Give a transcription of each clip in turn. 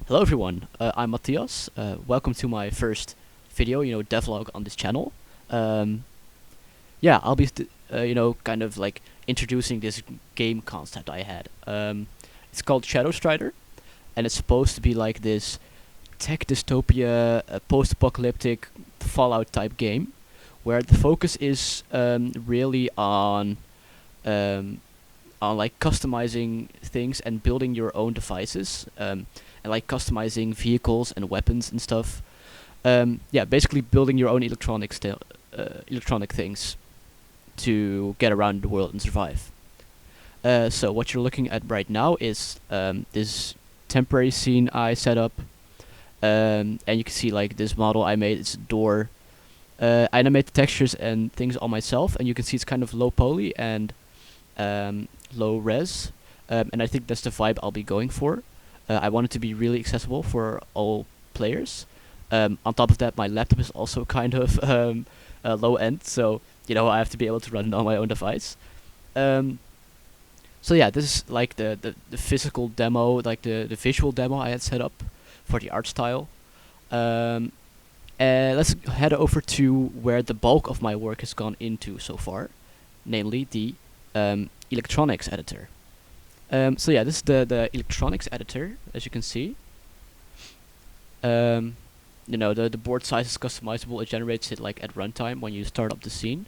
Hello everyone, I'm Matthias. Welcome to my first video, devlog on this channel. Um, yeah, I'll be, kind of like introducing this game concept I had. It's called Shadowstrider, and it's supposed to be like this tech dystopia, post-apocalyptic Fallout type game, where the focus is really um, on like customizing things and building your own devices. And like customizing vehicles and weapons and stuff. Yeah, basically building your own electronic things to get around the world and survive. So what you're looking at right now is this temporary scene I set up, and you can see like this model I made. It's a door. I animate the textures and things all myself, and you can see it's kind of low poly and low res, and I think that's the vibe I'll be going for. I want it to be really accessible for all players. On top of that, my laptop is also kind of low end, so I have to be able to run it on my own device. Um, so yeah, this is like the physical demo, like the visual demo I had set up for the art style. Um, and let's head over to where the bulk of my work has gone into so far, namely the electronics editor. So yeah, this is the electronics editor, as you can see. Um, the board size is customizable. It generates it like at runtime when you start up the scene.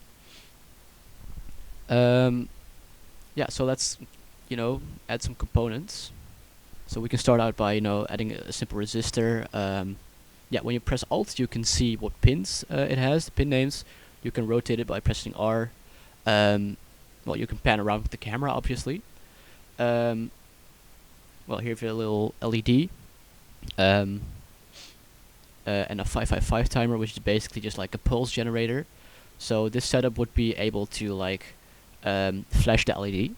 Yeah, so let's add some components. So we can start out by adding a simple resistor. Yeah, when you press Alt, you can see what pins it has, the pin names. You can rotate it by pressing R. Well, you can pan around with the camera, obviously. Well, here's a little LED, and a 555 timer, which is basically just like a pulse generator. So this setup would be able to like flash the LED.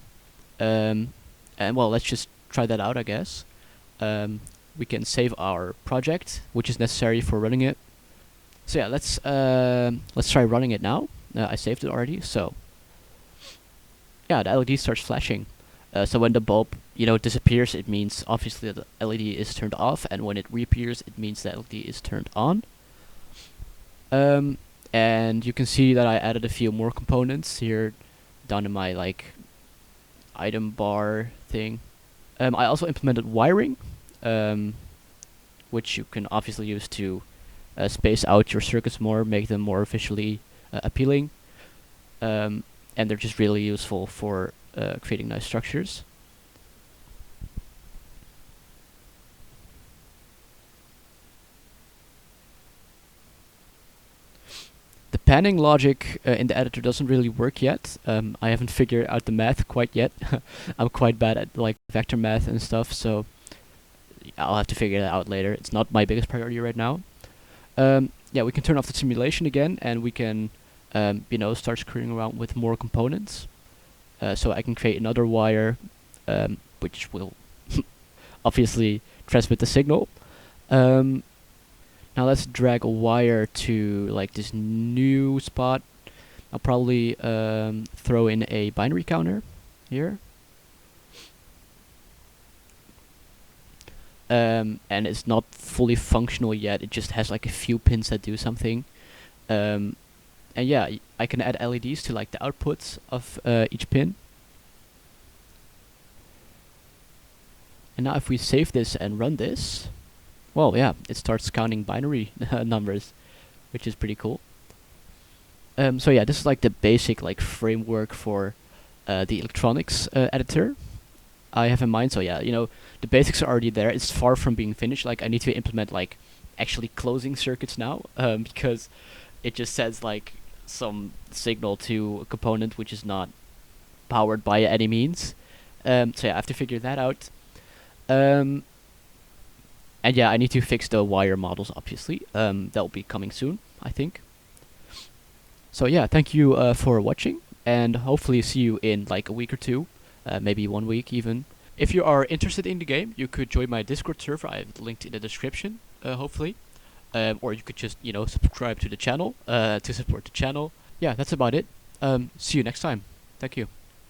And well, let's just try that out, I guess. We can save our project, which is necessary for running it. So yeah, let's try running it now. I saved it already, so yeah, the LED starts flashing. So when the bulb, disappears, it means obviously the LED is turned off, and when it reappears, it means the LED is turned on. And you can see that I added a few more components here down in my like item bar thing. I also implemented wiring, which you can obviously use to space out your circuits more, make them more visually appealing. And they're just really useful for creating nice structures. The panning logic in the editor doesn't really work yet. I haven't figured out the math quite yet. I'm quite bad at like vector math and stuff, so I'll have to figure that out later. It's not my biggest priority right now. Yeah, we can turn off the simulation again, and we can start screwing around with more components. So I can create another wire, which will obviously transmit the signal. Now let's drag a wire to like this new spot. I'll probably throw in a binary counter here. And it's not fully functional yet. It just has like a few pins that do something. And yeah, I can add LEDs to like the outputs of each pin. And now if we save this and run this, well, yeah, it starts counting binary numbers, which is pretty cool. So yeah, this is like the basic like framework for the electronics editor I have in mind. So yeah, the basics are already there. It's far from being finished. Like I need to implement like actually closing circuits now, because it just sends like some signal to a component which is not powered by any means. So yeah, I have to figure that out. And yeah, I need to fix the wire models, obviously. That'll be coming soon, I think. So yeah, thank you for watching, and hopefully see you in like a week or two, maybe 1 week even. If you are interested in the game, you could join my Discord server. I have it linked in the description, hopefully. Or you could just, subscribe to the channel to support the channel. Yeah, that's about it. See you next time. Thank you.